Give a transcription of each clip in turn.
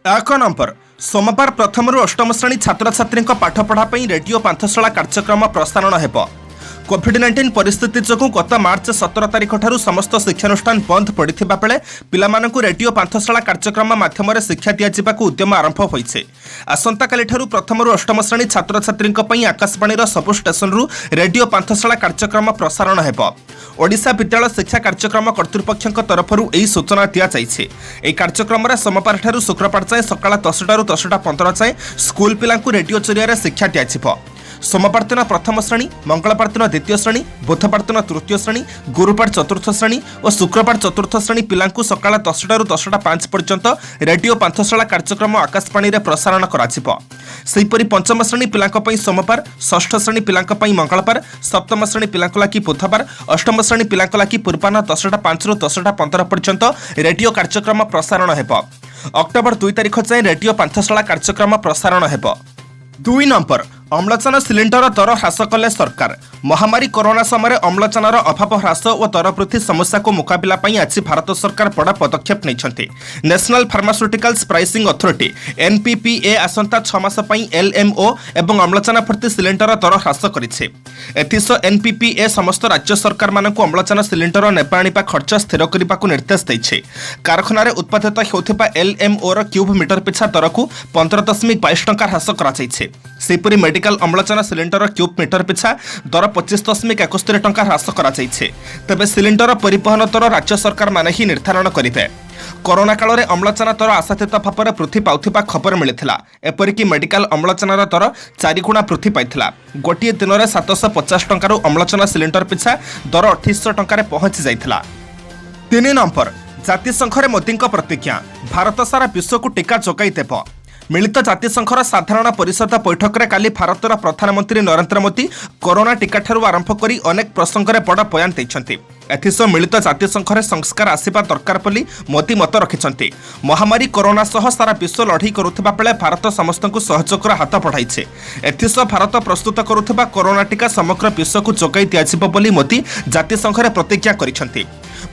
एक नंबर सोमवार प्रथम अष्टम श्रेणी छात्र छात्री पाठपढ़ा रेडियो पांथशाला कार्यक्रम प्रसारण हेब। कोविड-19 परिस्थिति जोगुं गत मार्च 17 तारिख ठारू समस्त शिक्षानुष्ठान बंद पड़िथिबा बेले पिलामानंकु रेडियो पांथशाला कार्यक्रम माध्यम शिक्षा दियाजिबाकु उद्यम आरंभ होइछे। आसंता काली ठारू प्रथम अष्टम श्रेणी छात्र छात्री पई आकाशवाणीर सबु स्टेशनरू रेडियो पांथशाला कार्यक्रम प्रसारण हेब। ओडिशा विद्यालय शिक्षा कार्यक्रम कर्तृपक्षक तरफरू एही सूचना दिया जाइछे। एही कार्यक्रम रे सोमवार ठारू शुक्रवार जाए सकाळ 10 ରୁ 10:15 जाए स्कूल पिलांकु रेडियो जरिया शिक्षा दियाजिबो। सोमवार दिन प्रथम श्रेणी, मंगलवार दिन द्वितीय श्रेणी, बुधवार दिन तृतीय श्रेणी, गुरुवार चतुर्थ श्रेणी और शुक्रवार चतुर्थ श्रेणी पिलांकु सकाळ 10 ରୁ 10:05 पर्यंत रेडियो पांथशाला कार्यक्रम आकाशवाणी रे प्रसारण कराजिबो। सेहिपरि पंचम श्रेणी पिलांक पई सोमवार, षष्ठ श्रेणी पिलांक पई मंगलवार, सप्तम श्रेणी पिलांक लागि बुधवार, अष्टम श्रेणी पिलांक लागि पूर्वाह्न 10:05 ରୁ 10:15 पर्यंत रेडियो कार्यक्रम प्रसारण हेबो। अक्टोबर 2 तारिख जाए रेडियो पांथशाला कार्यक्रम प्रसारण हेबो। 2 नंबर अम्लजान सिलिंडर दर ह्रास कले सरकार। महामारी कोरोना समय अम्लजानर अभाव ह्रास और दर वृद्धि समस्या को मुकाबला आज भारत सरकार बड़ा पदक्षेप नहीं। National pharmaceuticals pricing authority NPPA आसंता 6 मास एलएमओ एवं अम्लजान भर्ती सिलिंडर दर ह्रास करिछे। एथिसह एनपीपीए समस्त राज्य सरकार मानकु अम्लजान सिलिंडर नेबा आनिबा खर्च स्थिर करने को निर्देश दैछे। कारखाना उत्पादित होउथिबा एलएमओ र क्यूब मीटर पिछा दर को 15.22 टंका ह्रास कराଯାଇଛି। सेहिपरि मेडिकल अम्लजान सिलिंडर क्यूब मीटर पिछा दर 25.71 टंका ह्रास कराଯାଇଛି। तेबे सिलिंडर परिवहन दर राज्य सरकार माने ही निर्धारण करिवे। कोरोना काल में अम्लजान दर आशातीत भाव में वृद्धि पाउथिबा खबर मिलिथिला। एपरिकी मेडिकल अम्लजान दर 4 गुणा वृद्धि पाइथिला। गोटिए दिन में 750 टंकार अम्लजान सिलिंडर पिछा दर 2800 टंकार पहुंची जाइथिला। 3 नंबर जातिसंघ मोदी प्रतिज्ञा, भारत सारा विश्व को टीका जोगाई देव। मिलित जातिसंघर साधारण परिषद बैठक में काली भारतर प्रधानमंत्री नरेंद्र मोदी कोरोना टीका ठारू आरंभ करी अनेक प्रसंग में बड़ बयान देइछन्ति। एथिसह मिलित जातिसंघर संस्कार आसिबा दरकार बोली मोदी मत रखिछन्ति। महामारी कोरोना सह सारा विश्व लड़ाई करुथिबा बेले भारत समस्तଙ୍କୁ सहयोगर हाथ बढ़ाइछे। एथिसह भारत प्रस्तुत करुथिबा कोरोना टीका समग्र विश्व को जोगाई दियाजिबो बोली मोदी जातिसंघर प्रतिज्ञा करिछन्ति।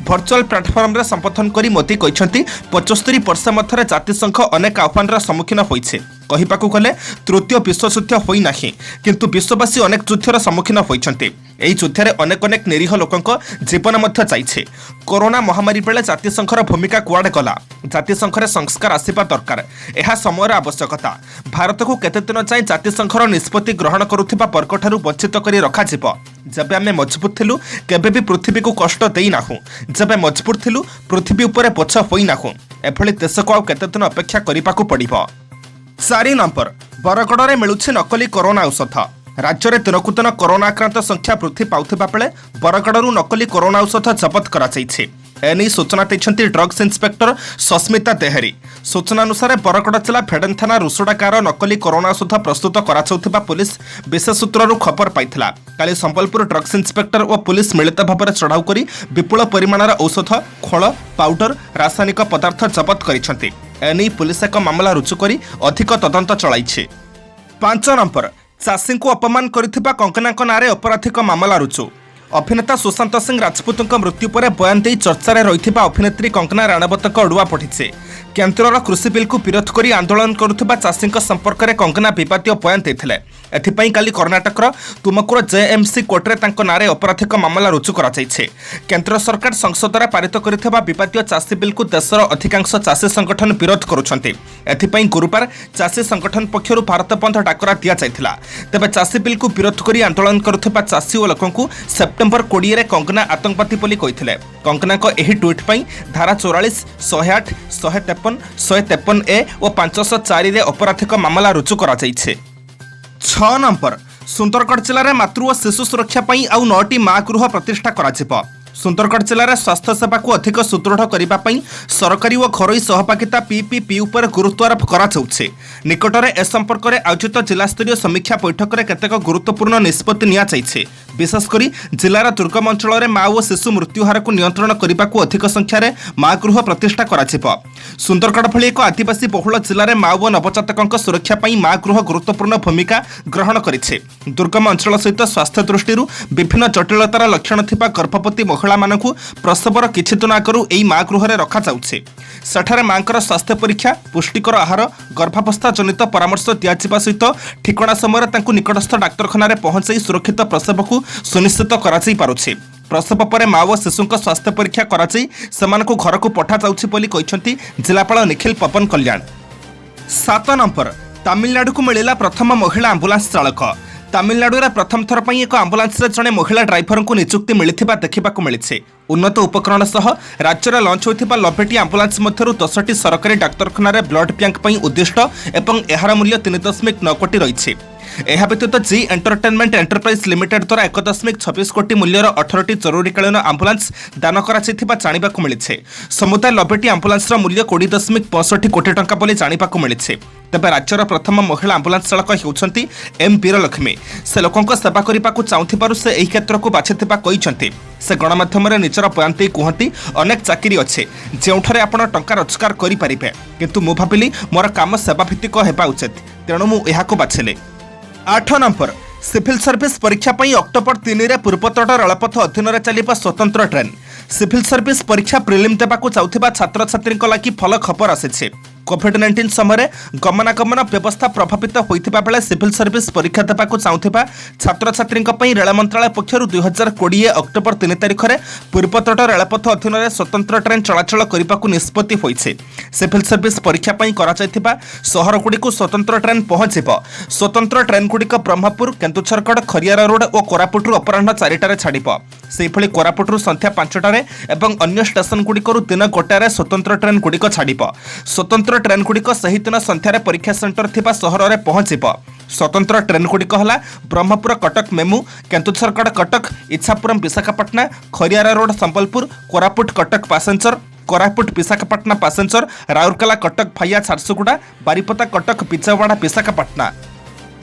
भर्चुआल प्लाटफर्म रे संबोधन करी मोदी कहिछन्ति 75 वर्ष मध्य जातिसंघ अनेक आह्वान सम्मुखीन होइछे। कहिबाकू गले तृतीय विश्वयुद्ध होई नाही, किंतु विश्ववासी अनेक युद्धर सम्मुखीन होइछन्ति। एही युद्धरे अनेक अनेक निरीह लोकंक जीवन मध्य जाइछे। कोरोना महामारी बेले जातिसंघर भूमिका कुआडे गला। जातिसंघरे संस्कार आसिबा दरकार, एहा समयर आवश्यकता। भारत को केते दिन जाय जातिसंघर निष्पत्ति ग्रहण करुथिबा वर्गठारु वंचित करी रखा जिवो। जबे आमे मजबूत थिलु केबे भी पृथ्वी को कष्ट देई नाहु। जबे मजबूत थिलु पृथ्वी उपरे बोझ होई नाहु। एभली देश को आ केते दिन अपेक्षा करिबाकू पड़िबो। 4 नंबर बरगड़ में मिलुछि नकली कोरोना औषध। राज्य में दिनकू दिन कोरोना आक्रांत संख्या वृद्धि पाउथिबा बेले बरगड़ू नकली कोरोना औषध जबत कराଯାଇଛି। एने सूचना दैछन्ति ड्रग्स इंस्पेक्टर सस्मिता देहरी। सूचना अनुसार बरगड़ जिला भेडेन थाना रुसुडा गाँव नकली कोरोना औषध प्रस्तुत कराउथिबा पुलिस विशेष सूत्रରୁ खबर पाइथिला। काली संबलपुर ड्रग्स इंस्पेक्टर और पुलिस मिलित भाव चढ़ाऊ करी विपुल परिमाणर औषध, खोल, पाउडर, रासायनिक पदार्थ जबत करिसंति। एने पुलिस एक मामला रुजु करी अधिक तदंत चलाइछे। 5 नंबर चाषी को अपमान करिथिबा कंगनाक नारे अपराधिक मामला रुजु। अभिनेता सुशांत सिंह राजपूत मृत्यु पर बयान दे चर्चा रही अभिनेत्री कंगना राणावत अड़ुआ पड़िछे। केन्द्रर कृषि बिल को विरोध कर आंदोलन करुथिबा चाषी संपर्क में कंगना विवादीय बयान देथिले। एथिपाई काली कर्णाटकर तुमकुर जेएमसी कोर्टे तांको नारे अपराधिक मामला रुजु कराଯାଇଛି। केन्द्र सरकार संसद द्वारा पारित करिथिबा विवादीय चाषी बिल को देशर अधिकांश चाषी संगठन विरोध करुछन्ति। एथिपाई गुरुवार चाषी संगठन पक्षरु भारत बंद डाकरा दिया जायथिला। तेबे चाषी बिल को विरोध करी आंदोलन करुथिबा चाषी और लोकंकु सेप्टेम्बर 20 रे कंगना आतंकवादी बोली कहिथिले। कंगना को एही ट्वीट पई धारा 44, 108, 153, 153 ए और 504 रे अपराधिक मामला रुजु करा जायछे। 6 नंबर सुंदरगढ़ जिले में मातृ और शिशु सुरक्षा पई आउ 9टी माँ गृह प्रतिष्ठा कराजिबो। सुंदरगढ़ जिले में स्वास्थ्य सेवा को अधिक सुदृढ़ करने सरकारी और घरोई सहभागिता पीपीपी उपर गुरुत्व आरोप कराଯାଉଛି। निकटरे ए संपर्क में आयोजित जिलास्तरीय समीक्षा बैठक में केतेक गुरुत्वपूर्ण निष्पत्ति नियाଯାଇଛି। विशेषकर जिलार दुर्गम अंचल में माँ और शिशु मृत्यु हार को नियंत्रण करने को अधिक संख्यार माँ गृह प्रतिष्ठा कराଯିବ। सुंदरगढ़ भली एक आदिवासी बहुल जिले में माँ और नवजातकों सुरक्षा पर माँ गृह गुरुत्वपूर्ण भूमिका ग्रहण करिছে। दुर्गम अंचल सहित स्वास्थ्य दृष्टि विभिन्न जटिलतार लक्षण थिबा गर्भवती महिला मानकु प्रसवर किछि दिन आगरू एई माँ गृह रखा जाउछे। ସେଠାରେ ମାଙ୍କର ସ୍ୱାସ୍ଥ୍ୟ ପରୀକ୍ଷା, ପୁଷ୍ଟିକର ଆହାର, ଗର୍ଭାବସ୍ଥା ଜନିତ ପରାମର୍ଶ ଦିଆଯିବା ସହିତ ଠିକଣା ସମୟରେ ତାଙ୍କୁ ନିକଟସ୍ଥ ଡାକ୍ତରଖାନାରେ ପହଞ୍ଚାଇ ସୁରକ୍ଷିତ ପ୍ରସବକୁ ସୁନିଶ୍ଚିତ କରାଯାଇ ପାରୁଛି। ପ୍ରସବ ପରେ ମା ଓ ଶିଶୁଙ୍କ ସ୍ୱାସ୍ଥ୍ୟ ପରୀକ୍ଷା କରାଯାଇ ସେମାନଙ୍କୁ ଘରକୁ ପଠାଯାଉଛି ବୋଲି କହିଛନ୍ତି ଜିଲ୍ଲାପାଳ ନିଖିଲ ପବନ କଲ୍ୟାଣ। 7 ନମ୍ବର, ତାମିଲନାଡୁକୁ ମିଳିଲା ପ୍ରଥମ ମହିଳା ଆମ୍ବୁଲାନ୍ସ ଚାଳକ। ତାମିଲନାଡୁରେ ପ୍ରଥମ ଥର ପାଇଁ ଏକ ଆମ୍ବୁଲାନ୍ସରେ ଜଣେ ମହିଳା ଡ୍ରାଇଭରଙ୍କୁ ନିଯୁକ୍ତି ମିଳିଥିବା ଦେଖିବାକୁ ମିଳିଛି। ଉନ୍ନତ ଉପକରଣ ସହ ରାଜ୍ୟରେ ଲଞ୍ଚ ହୋଇଥିବା 90ଟି ଆମ୍ବୁଲାନ୍ସ ମଧ୍ୟରୁ 10ଟି ସରକାରୀ ଡାକ୍ତରଖାନାରେ ବ୍ଲଡ୍ ବ୍ୟାଙ୍କ ପାଇଁ ଉଦ୍ଦିଷ୍ଟ ଏବଂ ଏହାର ମୂଲ୍ୟ 3.9 କୋଟି ରହିଛି। ଏହା ବ୍ୟତୀତ ଜି ଏଣ୍ଟରଟେନମେଣ୍ଟ ଏଣ୍ଟରପ୍ରାଇଜ୍ ଲିମିଟେଡ୍ ଦ୍ୱାରା 1.26 କୋଟି ମୂଲ୍ୟର 18ଟି ଜରୁରୀକାଳୀନ ଆମ୍ବୁଲାନ୍ସ ଦାନ କରାଯାଇଥିବା ଜାଣିବାକୁ ମିଳିଛି। ସମୁଦାୟ 90ଟି ଆମ୍ବୁଲାନ୍ସର ମୂଲ୍ୟ 20.65 କୋଟି ଟଙ୍କା ବୋଲି ଜାଣିବାକୁ ମିଳିଛି। ତେବେ ରାଜ୍ୟର ପ୍ରଥମ ମହିଳା ଆମ୍ବୁଲାନ୍ସ ଚାଳକ ହେଉଛନ୍ତି ଏମ୍ ବୀରଲକ୍ଷ୍ମୀ। ସେ ଲୋକଙ୍କ ସେବା କରିବାକୁ ଚାହୁଁଥିବାରୁ ସେ ଏହି କ୍ଷେତ୍ରକୁ ବାଛିଥିବା କହିଛନ୍ତି। ସେ ଗଣମାଧ୍ୟମରେ ନିଜର ବୟାନ ଦେଇ କୁହନ୍ତି, ଅନେକ ଚାକିରି ଅଛି ଯେଉଁଠାରେ ଆପଣ ଟଙ୍କା ରୋଜଗାର କରିପାରିବେ, କିନ୍ତୁ ମୁଁ ଭାବିଲି ମୋର କାମ ସେବାଭିତ୍ତିକ ହେବା ଉଚିତ, ତେଣୁ ମୁଁ ଏହାକୁ ବାଛିଲି। 8 ନମ୍ବର, ସିଭିଲ ସର୍ଭିସ ପରୀକ୍ଷା ପାଇଁ ଅକ୍ଟୋବର 3ରେ ପୂର୍ବତଟ ରେଳପଥ ଅଧୀନରେ ଚାଲିବ ସ୍ୱତନ୍ତ୍ର ଟ୍ରେନ୍। ସିଭିଲ ସର୍ଭିସ ପରୀକ୍ଷା ପ୍ରିଲିମ୍ ଦେବାକୁ ଯାଉଥିବା ଛାତ୍ରଛାତ୍ରୀଙ୍କ ଲାଗି ଭଲ ଖବର ଆସିଛି। କୋଭିଡ୍-19 ସମୟରେ ଗମନାଗମନ ବ୍ୟବସ୍ଥା ପ୍ରଭାବିତ ହୋଇଥିବା ବେଳେ ସିଭିଲ ସର୍ଭିସ ପରୀକ୍ଷା ଦେବାକୁ ଚାହୁଁଥିବା ଛାତ୍ରଛାତ୍ରୀଙ୍କ ପାଇଁ ରେଳ ମନ୍ତ୍ରାଳୟ ପକ୍ଷରୁ 2020 ଅକ୍ଟୋବର 3 ତାରିଖରେ ପୂର୍ବତଟ ରେଳପଥ ଅଧୀନରେ ସ୍ୱତନ୍ତ୍ର ଟ୍ରେନ୍ ଚଳାଚଳ କରିବାକୁ ନିଷ୍ପତ୍ତି ହୋଇଛି। ସିଭିଲ ସର୍ଭିସ ପରୀକ୍ଷା ପାଇଁ କରାଯାଇଥିବା ସହରଗୁଡ଼ିକୁ ସ୍ୱତନ୍ତ୍ର ଟ୍ରେନ୍ ପହଞ୍ଚିବ। ସ୍ୱତନ୍ତ୍ର ଟ୍ରେନ୍ଗୁଡ଼ିକ ବ୍ରହ୍ମପୁର, କେନ୍ଦୁଝରଗଡ଼, ଖରିଆର ରୋଡ୍ ଓ କୋରାପୁଟରୁ ଅପରାହ୍ନ 4ଟାରେ ଛାଡ଼ିବ। ସେହିଭଳି କୋରାପୁଟରୁ ସନ୍ଧ୍ୟା 5ଟାରେ ଏବଂ ଅନ୍ୟ ଷ୍ଟେସନଗୁଡ଼ିକରୁ ଦିନ 1ଟାରେ ସ୍ୱତନ୍ତ୍ର ଟ୍ରେନ୍ଗୁଡ଼ିକ ଛାଡ଼ିବ। ସ୍ୱତନ୍ତ୍ର ଟ୍ରେନ୍ଗୁଡ଼ିକ ସେହିଦିନ ସନ୍ଧ୍ୟାରେ ପରୀକ୍ଷା ସେଣ୍ଟର ଥିବା ସହରରେ ପହଞ୍ଚିବ। ସ୍ୱତନ୍ତ୍ର ଟ୍ରେନ୍ଗୁଡ଼ିକ ହେଲା Brahmapur Cuttack MEMU, Kendujhargarh Cuttack, Ichchhapuram Visakhapatnam, Khariar road Sambalpur, Koraput Cuttack passenger, Koraput Visakhapatnam passenger, Rourkela Cuttack via Jharsuguda, Baripada Cuttack Vijayawada Visakhapatnam.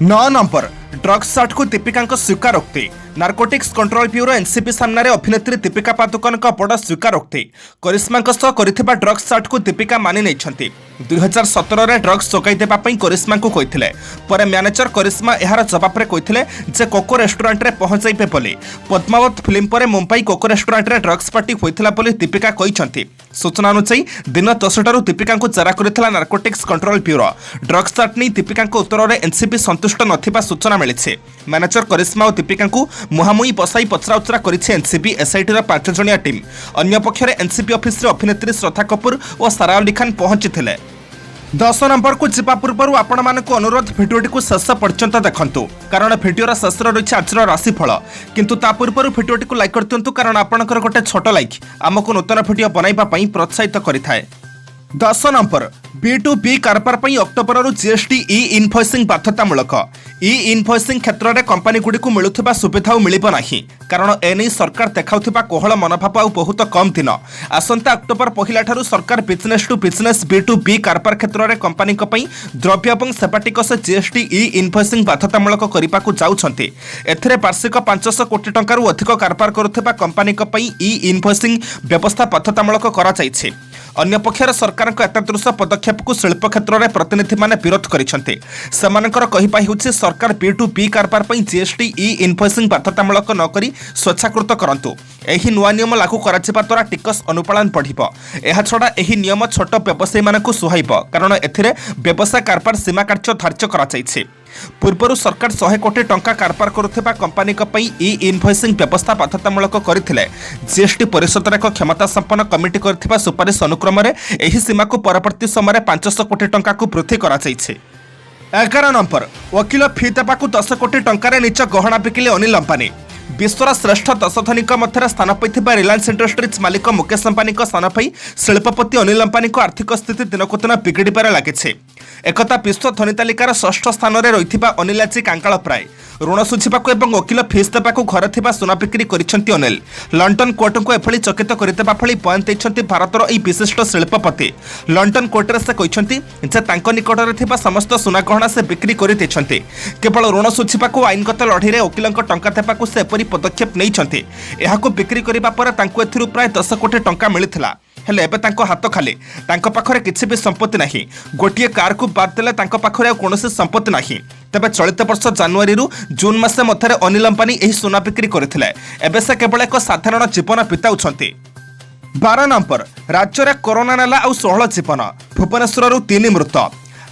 9 number, drugs ଚାର୍ଟକୁ ଦୀପିକାଙ୍କ ସ୍ୱୀକାରୋକ୍ତି। ନାର୍କୋଟିକ୍ସ କଣ୍ଟ୍ରୋଲ ବ୍ୟୁରୋ ଏନ୍ସିବି ସାମ୍ନାରେ ଅଭିନେତ୍ରୀ ଦୀପିକା ପାଦୁକୋନଙ୍କ ବଡ଼ ସ୍ୱୀକାରୋକ୍ତି। କରିଶ୍ମାଙ୍କ ସହ କରିଥିବା ଡ୍ରଗ୍ସ ଚାର୍ଟକୁ ଦୀପିକା ମାନି ନେଇଛନ୍ତି। 2017ରେ ଡ୍ରଗ୍ସ ଯୋଗାଇ ଦେବା ପାଇଁ କରିଶ୍ମାଙ୍କୁ କହିଥିଲେ। ପରେ ମ୍ୟାନେଜର କରିଶ୍ମା ଏହାର ଜବାବରେ କହିଥିଲେ ଯେ କୋକୋ ରେଷ୍ଟୁରାଣ୍ଟରେ ପହଞ୍ଚାଇବେ ବୋଲି। ପଦ୍ମାବତ ଫିଲ୍ମ ପରେ ମୁମ୍ବାଇ କୋକୋ ରେଷ୍ଟୁରାଣ୍ଟରେ ଡ୍ରଗ୍ସ ପାର୍ଟି ହୋଇଥିଲା ବୋଲି ଦୀପିକା କହିଛନ୍ତି। ସୂଚନା ଅନୁଯାୟୀ ଦିନ 10ଟାରୁ ଦୀପିକାଙ୍କୁ ଜେରା କରିଥିଲା narcotics control bureau. Drugs chat ନେଇ ଦୀପିକାଙ୍କ ଉତ୍ତରରେ ଏନ୍ସିବି ସନ୍ତୁଷ୍ଟ ନଥିବା ସୂଚନା ମିଳିଛି। ମ୍ୟାନେଜର କରିଶ୍ମା ଓ ଦୀପିକାଙ୍କୁ ମୁହାଁମୁହିଁ ବସାଇ ପଚରାଉଚରା କରିଛି ଏନ୍ସିବି ଏସ୍ଆଇଟିର 5 ଜଣିଆ ଟିମ୍। ଅନ୍ୟପକ୍ଷରେ ଏନ୍ସିବି ଅଫିସରେ ଅଭିନେତ୍ରୀ ଶ୍ରଦ୍ଧା କପୁର ଓ ସାରା ଅଲି ଖାନ୍ ପହଞ୍ଚିଥିଲେ। 10 ନମ୍ବରକୁ ଯିବା ପୂର୍ବରୁ ଆପଣମାନଙ୍କୁ ଅନୁରୋଧ, ଭିଡ଼ିଓଟିକୁ ଶେଷ ପର୍ଯ୍ୟନ୍ତ ଦେଖନ୍ତୁ କାରଣ ଭିଡ଼ିଓର ଶେଷରେ ରହିଛି ଆଜିର ରାଶିଫଳ। କିନ୍ତୁ ତା ପୂର୍ବରୁ ଭିଡ଼ିଓଟିକୁ ଲାଇକ୍ କରିଦିଅନ୍ତୁ କାରଣ ଆପଣଙ୍କର ଗୋଟେ ଛୋଟ ଲାଇକ୍ ଆମକୁ ନୂତନ ଭିଡ଼ିଓ ବନାଇବା ପାଇଁ ପ୍ରୋତ୍ସାହିତ କରିଥାଏ। 10 ନମ୍ବର, B2B କାରବାର ପାଇଁ ଅକ୍ଟୋବରରୁ ଜିଏସ୍ଟି ଇ ଇନଭଏସିଂ ବାଧ୍ୟତାମୂଳକ। ଇ ଇନଭଏସିଂ କ୍ଷେତ୍ରରେ କମ୍ପାନୀଗୁଡ଼ିକୁ ମିଳୁଥିବା ସୁବିଧା ଆଉ ମିଳିବ ନାହିଁ କାରଣ ଏନେଇ ସରକାର ଦେଖାଉଥିବା କୋହଳ ମନୋଭାବ ଆଉ ବହୁତ କମ୍ ଦିନ। ଆସନ୍ତା ଅକ୍ଟୋବର 1 ଠାରୁ ସରକାର ବିଜନେସ୍ ଟୁ ବିଜନେସ୍ B2B କାରବାର କ୍ଷେତ୍ରରେ କମ୍ପାନୀଙ୍କ ପାଇଁ ଦ୍ରବ୍ୟ ଏବଂ ସେବା ଟିକସ ଜିଏସ୍ଟି ଇ ଇନଭଏସିଂ ବାଧ୍ୟତାମୂଳକ କରିବାକୁ ଯାଉଛନ୍ତି। ଏଥିରେ ବାର୍ଷିକ 500 କୋଟି ଟଙ୍କାରୁ ଅଧିକ କାରବାର କରୁଥିବା କମ୍ପାନୀଙ୍କ ପାଇଁ ଇ ଇନଭଏସିଂ ବ୍ୟବସ୍ଥା ବାଧ୍ୟତାମୂଳକ କରାଯାଇଛି। ଅନ୍ୟପକ୍ଷରେ ସରକାରଙ୍କ ଏତାଦୃଶ ପଦକ୍ଷେପକୁ ଶିଳ୍ପ କ୍ଷେତ୍ରରେ ପ୍ରତିନିଧିମାନେ ବିରୋଧ କରିଛନ୍ତି। ସେମାନଙ୍କର କହିବା ହେଉଛି ସରକାର B2B କାରବାର ପାଇଁ ଜିଏସ୍ଟି ଇ ଇନଭଏସିଂ ବାଧ୍ୟତାମୂଳକ ନ କରି ସ୍ୱେଚ୍ଛାକୃତ କରନ୍ତୁ। ଏହି ନୂଆ ନିୟମ ଲାଗୁ କରାଯିବା ଦ୍ୱାରା ଟିକସ ଅନୁପାଳନ ବଢ଼ିବ। ଏହାଛଡ଼ା ଏହି ନିୟମ ଛୋଟ ବ୍ୟବସାୟୀମାନଙ୍କୁ ସୁହାଇବ କାରଣ ଏଥିରେ ବ୍ୟବସାୟ କାରବାର ସୀମା କାର୍ଯ୍ୟ ଧାର୍ଯ୍ୟ କରାଯାଇଛି। ପୂର୍ବରୁ ସରକାର 100 କୋଟି ଟଙ୍କା କାରବାର କରୁଥିବା କମ୍ପାନୀଙ୍କ ପାଇଁ ଇ ଇନଭଏସିଂ ବ୍ୟବସ୍ଥା ବାଧ୍ୟତାମୂଳକ କରିଥିଲେ। ଜିଏସ୍ଟି ପରିଷଦର ଏକ କ୍ଷମତା ସମ୍ପନ୍ନ କମିଟି କରିଥିବା ସୁପାରିଶ ଅନୁକ୍ରମରେ ଏହି ସୀମାକୁ ପରବର୍ତ୍ତୀ ସମୟରେ 500 କୋଟି ଟଙ୍କାକୁ ବୃଦ୍ଧି କରାଯାଇଛି। 11 ନମ୍ବର, ଓକିଲ ଫି ଦେବାକୁ 10 କୋଟି ଟଙ୍କାରେ ନିଜ ଗହଣା ବିକିଲେ ଅନିଲ ଅମ୍ବାନୀ। ବିଶ୍ୱର ଶ୍ରେଷ୍ଠ 10 ଧନୀଙ୍କ ମଧ୍ୟରେ ସ୍ଥାନ ପାଇଥିବା ରିଲାଏନ୍ସ ଇଣ୍ଡଷ୍ଟ୍ରିଜ୍ ମାଲିକ ମୁକେଶ ଅମ୍ବାନୀଙ୍କ ସ୍ଥାନ ପାଇ ଶିଳ୍ପପତି ଅନିଲ ଅମ୍ବାନୀଙ୍କ ଆର୍ଥିକ ସ୍ଥିତି ଦିନକୁ ଦିନ ବିଗିଡ଼ିବାରେ ଲାଗିଛି। एकता विश्व धनी तालिकार षष्ठ स्थान में रही अनिल आज कांकाल प्राय ऋण सुझाक और वकिल फीस देवाक घर थी सुना बिक्री करछंती अनिल। लंडन कोर्ट को एभली चकित करदेबा भली बयान देइछंती भारतर यह विशिष्ट शिल्पपति। लंडन कोर्ट से कहते निकट में थिबा समस्त सुना गहना से बिक्री कर केवल ऋण सुझाक आईनगत लड़े वकिल टंका देवाक से एपरी पदक्षेप नहीं। यहां बिक्री करने पर प्राय 10 कोटी टंका मिलता हेले एबे तांको हाथ खाली पाखरे किसी भी संपत्ति नहीं। गोटे कार को बाद देले तांको पाखरे कौन संपत्ति नहीं। तेबे चलित वर्ष जनवरी जून मास मध्य अनिल अंबानी यही सुना बिक्री करथिले। एबे से केवल एक साधारण जीवन बिताउछंती। 12 नंबर राज्य में कोरोना नेला आउ 16 जीवन भुवनेश्वर 3 मृत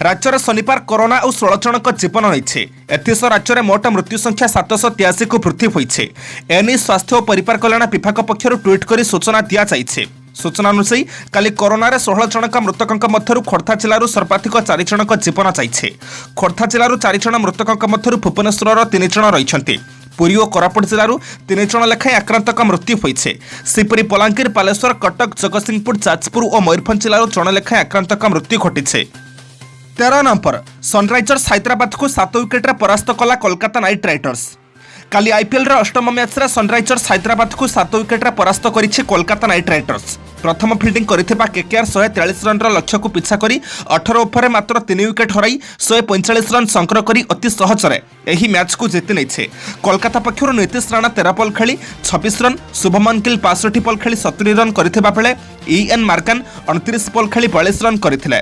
राज्य में शनिवार कोरोना और 16 जनक जीवन नहीं एसह राज्य में मोट मृत्यु संख्या 783 को वृद्धि होती एने स्वास्थ्य और परिवार कल्याण विभाग पक्षर ट्वीट कर सूचना दि जाइए। सूचना अनुसार काली कोरोना 16 जनक मृतकों मध्य खोर्धा जिलूर सर्वाधिक 4 जनक जीवन जाइए। खोर्धा जिलूर 4 जन मृतकों मध्य भुवनेश्वर 3 जन रही पुरी और कोरापुट जिलूर 3 जन लेखाएं आक्रांतक मृत्यु होती सेपरी बलांगीर बालेश्वर कटक जगतसिंहपुर जाजपुर और मयूरभंज जिलूर जन लेखाएं आक्रांतक मृत्यु घटी 13 नंबर सनराइजर्स हैदराबाद को 7 विकेट परास्त कला कोलकाता नाइट राइडर्स। काली आईपीएल अष्टम मैच रे सनराइजर्स हैदराबाद को 7 विकेट परास्त करिछि कोलकाता नाइट राइडर्स। प्रथम फील्डिंग करथिबा केकेआर 143 रन लक्ष्य को पिछा करी 18 ओवर मात्र 3 विकेट हराई 145 रन संग्रह करी अति सहजरे एही मैच को जीति नैछे। कोलकाता पक्षर नीतीश राणा 13 बॉल खेली 26 रन, शुभमन गिल 65 बॉल खेली 70 रन करथिबा बेले ईएन मार्गन 29 बॉल खेली 42 रन करथिले।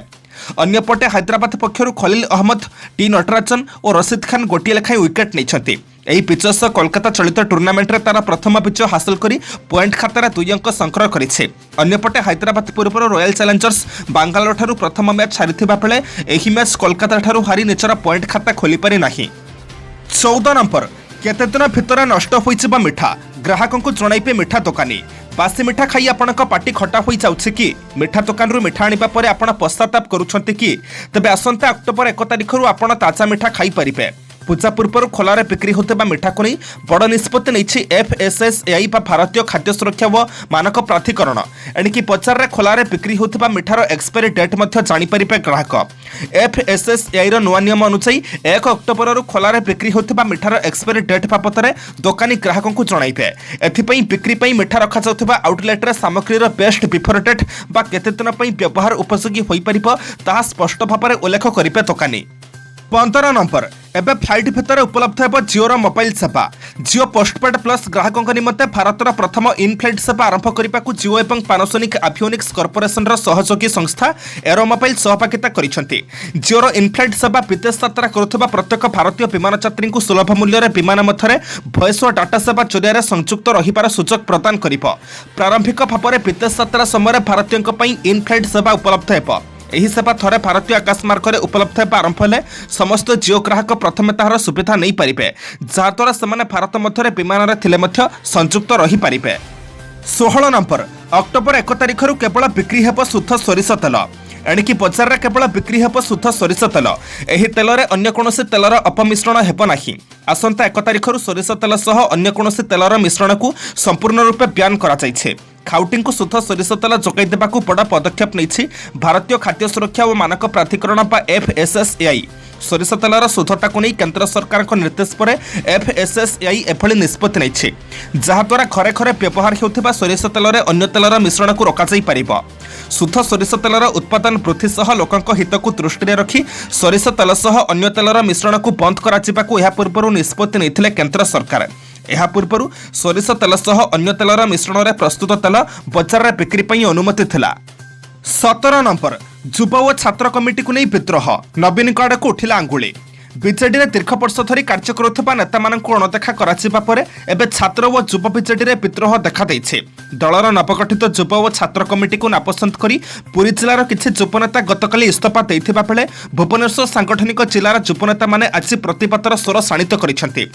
अन्यपटे हैदराबाद पक्षर खलील अहमद, टी नटराजन और रशीद खान गोटे लेखाएं विकेट नहीं। यही पिच कोलकाता चलित टूर्नामेंट रे तार प्रथम पिच हासिल करी पॉइंट खातार 2 अंक संग्रह करिछे। अन्यपटे हैदराबाद पूर्व रॉयल चैलेंजर्स बांगालोर ठारू प्रथम मैच हारिथिबा बेले एही मैच कोलकाता ठारू हारी निजर पॉइंट खाता खोली पारि नाही। 14 नंबर केते दिन भितर नष्ट होइछिबा मिठा ग्राहकों को जणाइबे मिठा दुकानी। बासी मिठा खाई आपणक पाटी खटा हो जाउछि कि मिठा दुकान रु मिठा आनिबा परे आपण पश्चाताप करूछंती कि तबे आसंता अक्टोबर 1 तारिख रु आपण ताजा मिठा खाई परिबे। पूजा पूर्व खोलारे बिक्री होता मिठा को नहीं बड़ निष्पत्ति नहीं एफएसएसएआई भारतीय खाद्य सुरक्षा व मानक प्राधिकरण। एणिकी बजार में खोलारे बिक्री होता मिठार एक्सपायरी डेट जापर ग्राहक। एफएसएसएआई नुआ नियम अनुसार 1 अक्टोबर खोलारे बिक्री होता मिठार एक्सपायरी डेट बाबद में दोकानी ग्राहकों को जनइबे। एथिपाई बिक्री मिठा रखा जाउथिबा आउटलेट रे सामग्रीर बेस्ट बिफोर डेट बा केते दिन व्यवहार उपयोगी होई परिबो ताहा स्पष्ट भाव में उल्लेख करिबे दोकानी। 15 नंबर एबे फ्लाइट भितर उपलब्ध है जिओर मोबाइल सेवा। जिओ पोस्टपेड प्लस ग्राहकों निमंते भारतर प्रथम इन फ्लाइट सेवा आरंभ करने को जिओ एवं पानासोनिक एवियोनिक्स कॉर्पोरेशन सहयोगी संस्था एरो मोबाइल सहभागिता करिसेंती। जिओर इन फ्लाइट सेवा विदेश यात्रा करुवा प्रत्येक भारतीय विमान यात्री को सुलभ मूल्य विमान मध्य भॉइस और डाटा सेवा जरिया संयुक्त रहिबार सुजोग प्रदान करिबो। प्रारंभिक भाव में विदेश यात्रा समय भारतीयों इन फ्लाइट सेवा उपलब्ध है। यही सेवा थरे भारतीय आकाश मार्ग में उपलब्ध होगा आरंभ हेले समस्त जिओ ग्राहक प्रथम तार सुविधा नहीं पारे जहाद्वारा से भारत मध्य विमान थिले मध्य संयुक्त रही पारे। 16 नंबर अक्टोबर 1 तारिख रु केवल बिक्री हेब शुद्ध सोरिष तेल। एणिकी बजार में केवल बिक्री हेब शुद्ध सोरिष तेल। एही तेल रे अन्य कोनोसी तेलर अपमिश्रण हेब नाही। आसंता 1 तारिख रु सोरिष तेल सह अन्य कोनोसी तेलर मिश्रण को संपूर्ण रूपे ब्यान करा जाइछे। खाउटी को शुद्ध सोरिष तेल जोगाई देबाकू बड़ पदक्षेप नहीं भारतीय खाद्य सुरक्षा और मानक प्राधिकरण बा एफएसएसएआई। सोरिष तेलर शुद्धता को नहीं केंद्र सरकार निर्देश पर एफएसएसएआई एभली निष्पत्ति नहीं जहाद्वारा घरे घरे व्यवहार होता सोरिष तेल अन्य तेलर मिश्रण को रोक पारिबो। शुद्ध सोरिष तेलर उत्पादन वृद्धि सह लोकंक हित को दृष्टि रखी सोरिष तेल सह अन्य तेलर मिश्रण को बंद करा पूर्व निष्पत्ति नहीं केंद्र सरकार। यह पूर्व सोरिष तेल सह अन्य तेलर मिश्रण में प्रस्तुत तेल बजार में बिक्री पर अनुमति थिला। 17 नंबर युवा और छात्र कमिटी को नहीं विद्रोह नवीन आड़ को उठिला अंगुली। बीजेडी रे दीर्घ वर्ष धरी कार्य करुवा नेता मानकु अणदेखा कराचिबा परे एबे छात्र व युवा बीजेडी रे विद्रोह देखा देइछे। दलर नवगठित युवा और छात्र कमिटी को नापसंद करी पुरी जिलार किछि युवा नेता गतकाली इस्तीफा देइथिबा बेले भुवनेश्वर सांगठनिक जिलार युवा नेता माने आज प्रतिबादर स्वर शाणित करिसेंती।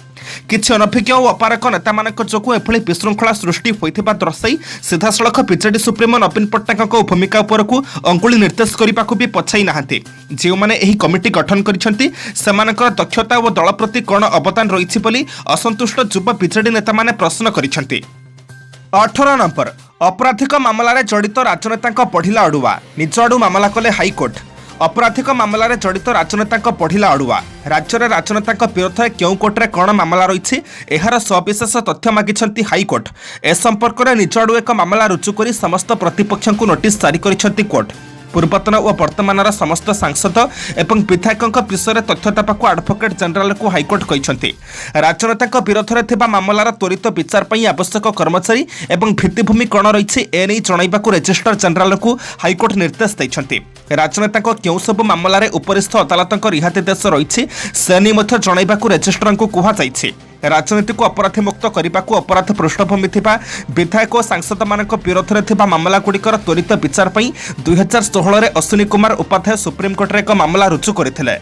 किछि अनभिज्ञ और अपारक नेता मानक जोगु एभली विशृंखला सृष्टि होइथिबा दर्शाई सीधासळख बीजेडी सुप्रीमो नवीन पट्टनायक भूमिका उपरकू अंगुली निर्देश करने भी पछाई नाहांती। जो माने एही कमिटी गठन करिसेंती सेमानकर दक्षता और दल प्रति कौन अवदान रही बोली असंतुष्ट युवा बीजेडी नेता माने प्रश्न करिसेंती। 18 नंबर अपराधिक मामलार जड़ित राजनेता पढ़िला अड़ुआ निज आड़ू मामला कले हाइकोर्ट। अपराधिक मामलार जड़ित राजनेता पढ़िला अड़ुआ राज्य में राजनेता विरोध में क्यों कोर्टे कौन मामला रही यार सविशेष तथ्य मागिछंती हाइकोर्ट। ए संपर्क में निज आड़ू एक मामला रुजु कर समस्त प्रतिपक्ष को नोटिस जारी करिसेंती कोर्ट। पूर्वतन और वर्तमान समस्त सांसद एवं विधायकों विषय तथ्य देवाक आडभोकेट जनरल को हाइकोर्ट कहते राजनेता विरोध में थिबा मामलार त्वरित विचार पर आवश्यक कर्मचारी एवं भित्तिभूमि कौन रही एने जनइबाकू रजिस्ट्रार जनरल को हाइकोर्ट निर्देश देते। राजनेता क्यों सब मामलें उपरिस्थ अदालत रिहाती देश रही से नहीं जनइबाकू रजिस्ट्रार को कहुई। राजनीति को अपराधी मुक्त करने को अपराध पृष्ठभूमि थिबा विधायक और सांसद मानक विरोध में थिबा मामला गुड़िकर त्वरित विचार पर 2016 में अश्विनी कुमार उपाध्याय सुप्रीमकोर्ट में एक मामला रुजु करथिले।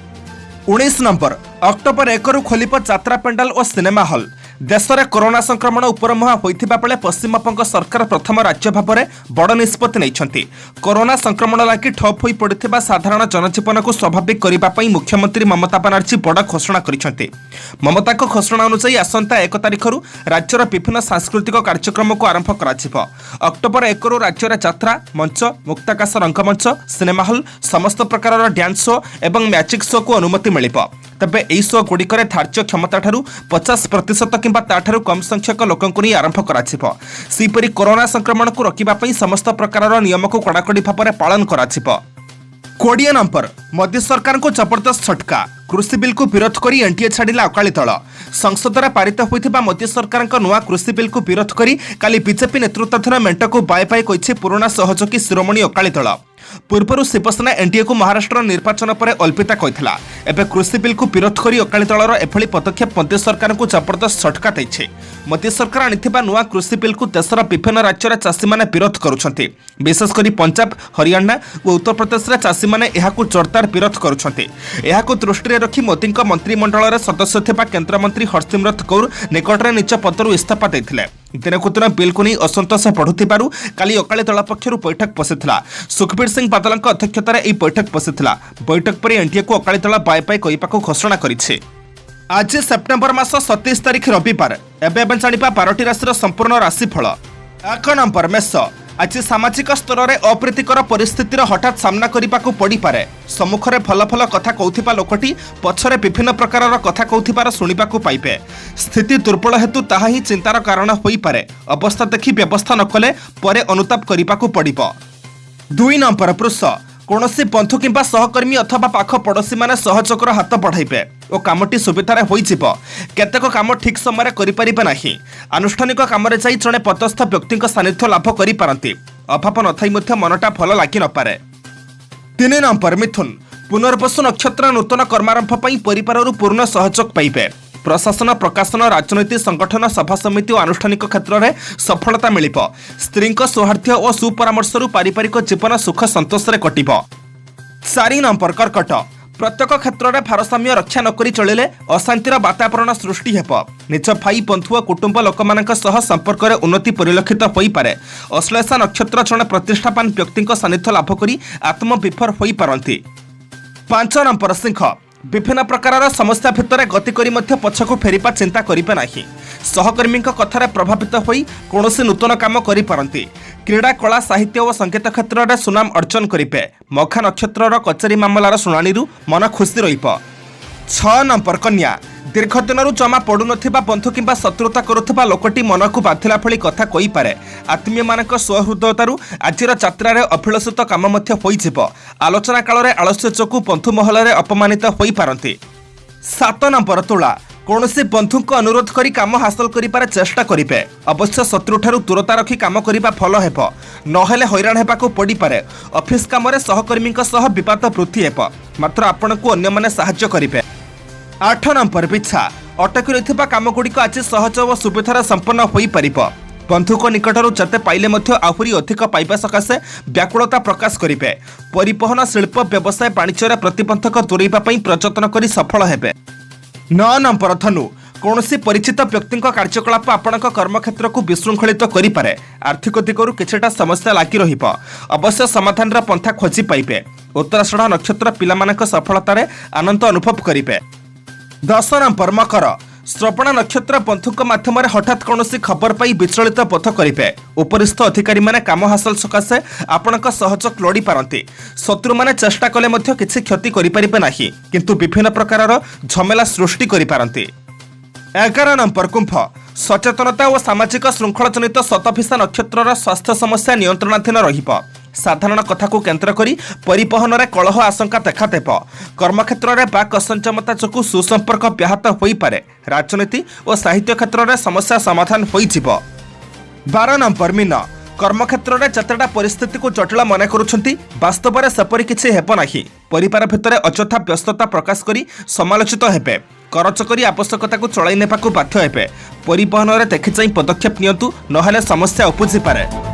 19 नंबर अक्टोबर 1 रु खोलिब यात्रा पेंडाल और सिनेमा हॉल। देश में कोरोना संक्रमण उपरमुहा होइथिबा बेले पश्चिमबंग सरकार प्रथम राज्य भाव में बड़ निष्पत्ति नहीं। कोरोना संक्रमण लगी ठप हो पड़ता साधारण जनजीवन को स्वाभाविक करने मुख्यमंत्री ममता बनर्जी बड़ घोषणा करिसेंति। ममता को घोषणा अनुसार आसंता 1 तारिख राज्यर विभिन्न सांस्कृतिक कार्यक्रम को आरंभ कर अक्टोबर 1 रु राज्य यात्रा मंच, मुक्ताकाश रंगमंच, सिनेमा हॉल, समस्त प्रकार डांस शो एवं मैजिक शो को अनुमति मिलिब। तबे एई शो गुड़िकर धार्य क्षमता ठारू 50% किंबा ताठारू कम संख्यक लोकंकु नहीं आरंभ कराजिब। सेपरि कोरोना संक्रमण को रोकिबा पई समस्त प्रकार नियम को कड़ाकड़ी भाव में पालन कराजिब। 20 नंबर मोदी सरकार को जबरदस्त झटका। कृषि बिल को विरोध करी एनटीए छाड़िला अकाली दल। संसद में पारित होइथिबा मोदी सरकार नुआ कृषि बिल को विरोध करी काली बीजेपी नेतृत्वाधीन मेंट को बाय बाय कहिछि पुराना सहयोगी शिरोमणि अकाली दल। पूर्व शिवसेना एनटीए को महाराष्ट्र निर्वाचन पर अल्पिता कहिथिला। एबे कृषि बिल को विरोध करी अकाली दलर एभली पदक्षेप मोदी सरकार को जबरदस्त झटका दैछि। मोदी सरकार आनिथिबा नुआ कृषि बिल को देशर विभिन्न राज्यर चाषी माने विरोध करुछन्ति। विशेषकर पंजाब, हरियाणा और उत्तर प्रदेश रे चाषी माने एहाकु जोरदार विरोध करुछन्ति। एहाकु दृष्टि रखी मोदी मंत्रिमंडल सदस्य थिबा केंद्र मंत्री हरसिमरत कौर निकटरे निज पदरु इस्तीफा देथिले। दिनकु दिन बिल को नहीं असंतोष बढ़ुथिबारु काली अकाली दल पक्षरु बैठक बसिथिला। सुखबीर सिंह बादलଙ୍କ अध्यक्षतार एई बैठक बसिथिला। बैठक पर एनटीए को अकाली दल बाय बाय कहिबाकु घोषणा करिछि। आज सेप्टेम्बर मास 27 तारिख रविवार। एबे जानिबा 12टी राशिर संपूर्ण राशिफल। 1 नंबर मेष। आज सामाजिक स्तर में अप्रीतिकर परिस्थितिर हठात सामना करने पड़ी पारे। सम्मुखरे भल भल कथा कहूथिबा लोकटी पछरे विभिन्न प्रकार कथा कहूथिबार शुणिबाकु पाइबे। स्थिति दुर्बल हेतु ताहा ही चिंतार कारण होई पारे। अवस्था देखि व्यवस्था नकले परे अनुताप करिबाकु पड़िबो। 2 नंबर पुरुष। कौनसी बंधु किंबा सहकर्मी अथवा पाख पड़ोशी माने सहयोगर हाथ बढ़ाइबे और कामटी सुविधार होइजिब। केतेक काम ठीक समय करिपारिबे नाही। आनुष्ठानिक कामरे जाई जणे पदस्थ व्यक्ति सानिध्य लाभ करि पारंती। अभाव नथाई मध्य मनटा भल लागि न पारे। 3 नंबर मिथुन। पुनर्वसु नक्षत्र नूतन कर्मारंभ पई परिवाररु पूर्ण सहयोग पाइबे। प्रशासन, प्रकाशन, राजनीति, संगठन, सभा समिति और आनुष्ठानिक क्षेत्र में सफलता मिलिब। स्त्री सौहार्द्य और सुपरामर्शरु पारिवारिक जीवन सुख संतोष रे कटिब। 4 नंबर कर्कट। प्रत्येक क्षेत्र में भारसाम्य रक्षा नकरी चलिले अशांतिर वातावरण सृष्टि हेब। निज भाई, बंधु और कुटुंब लोकमानक सह संपर्क में उन्नति परिलक्षित होई पारे। अश्लेषा नक्षत्र जड़े प्रतिष्ठावान व्यक्ति सानिध्य लाभ करी आत्मविभर होई पारंती। 5 नंबर सिंह। विभिन्न प्रकार समस्या भितर गति करी मध्य पछकु फेरिपा चिंता करिबे नाही। सहकर्मी कथार प्रभावित होई कौनसी नूतन काम करि पारंती। क्रीड़ा, कला, साहित्य और संगीत क्षेत्र में सुनाम अर्जन करिबे। मखा नक्षत्र कचेरी मामलार शुणाणी मन खुशी रहिब। 6 नंबर कन्या। दीर्घ दिन जमा पड़ू नथिबा बंधु किंबा शत्रुता करुथिबा लोकटी मन को बाधिला भली कथा कहि पारे। आत्मीय मानक स्वहृदयतारु आजिर यात्रा अभिलषित काम मध्य होइजिब। आलोचना काल रे आलस्य जोगु बंधु महल रे अपमानित होई पारंती। 7 नंबर तुला। कौनसी बंधु अनुरोध करी काम हासिल करिबार चेष्टा करिबे। अवश्य शत्रुठारु दूरता रखी काम करिबा भल हेब। नहेले हैरान हेबाकु पड़ी पारे। ऑफिस काम रे सहकर्मी सह विवाद वृद्धि हेब। मात्र आपनकु अन्य माने सहाय्य करिबे। 8 नंबर पिछा। अटकी रहिथिबा कामगुड़िक आज सहज और सुविधार संपन्न होई परिब। बंधुक निकटरू जते पाइले मध्य आहुरी अधिक पाइबा सकाशे व्याकुलता प्रकाश करिबे। परिवहन, शिल्प, व्यवसाय, वाणिज्य प्रतिबंधक दूरेबा पई प्रयत्न करी सफल हेबे। 9 नंबर धनु। कौनसी परिचित व्यक्ति कार्यकलाप आपणक कर्मक्षेत्र को विशृंखलित करि पारे। आर्थिक दिगरु किछटा समस्या लागि रहिब। अवश्य समाधान पंथा खोजी पाइबे। उत्तराषाढ़ नक्षत्र पिलामानक सफलतारे आनंद अनुभव करिबे। 10 नंबर मकर। श्रवण नक्षत्र बंधुक माध्यम हठात कौनसी खबर पाई विचलित बोध करेंगे। उपरिस्थ अधिकारी माने काम हासिल सकाशे आपणक सहयोग लोड़ी पारंती। शत्रु माने चेष्टा कले मध्य किछि क्षति करि परिबे नाही, किंतु विभिन्न प्रकार झमेला सृष्टि करि पारंती। 11 नंबर कुंभ। सचेतनता और सामाजिक श्रृंखला जनित शतभिषा नक्षत्र स्वास्थ्य समस्या नियंत्रणाधीन रहिब। साधारण कथा को केन्द्र करी परिवहन रे कलह आशंका देखादेव। कर्मक्षेत्र में बाक असंयमता जोगु सुसंपर्क व्याहत होई पारे। राजनीति और साहित्य क्षेत्र में समस्या समाधान होई जिवो। 12 नंबर मीन। कर्मक्षेत्र में जतेटा परिस्थिति को जटिल मन करुछंती वास्तव में सेपरी किछि हेब नाही। परिवार भितर अଯଥା व्यस्तता प्रकाश करी समालोचित हेबे। करच करी आवश्यकता को चलाई नेबाकू बाध्य हेबे। परिवहन में देखि पदक्षेप नियंतु नहेले समस्या उपजी पारे।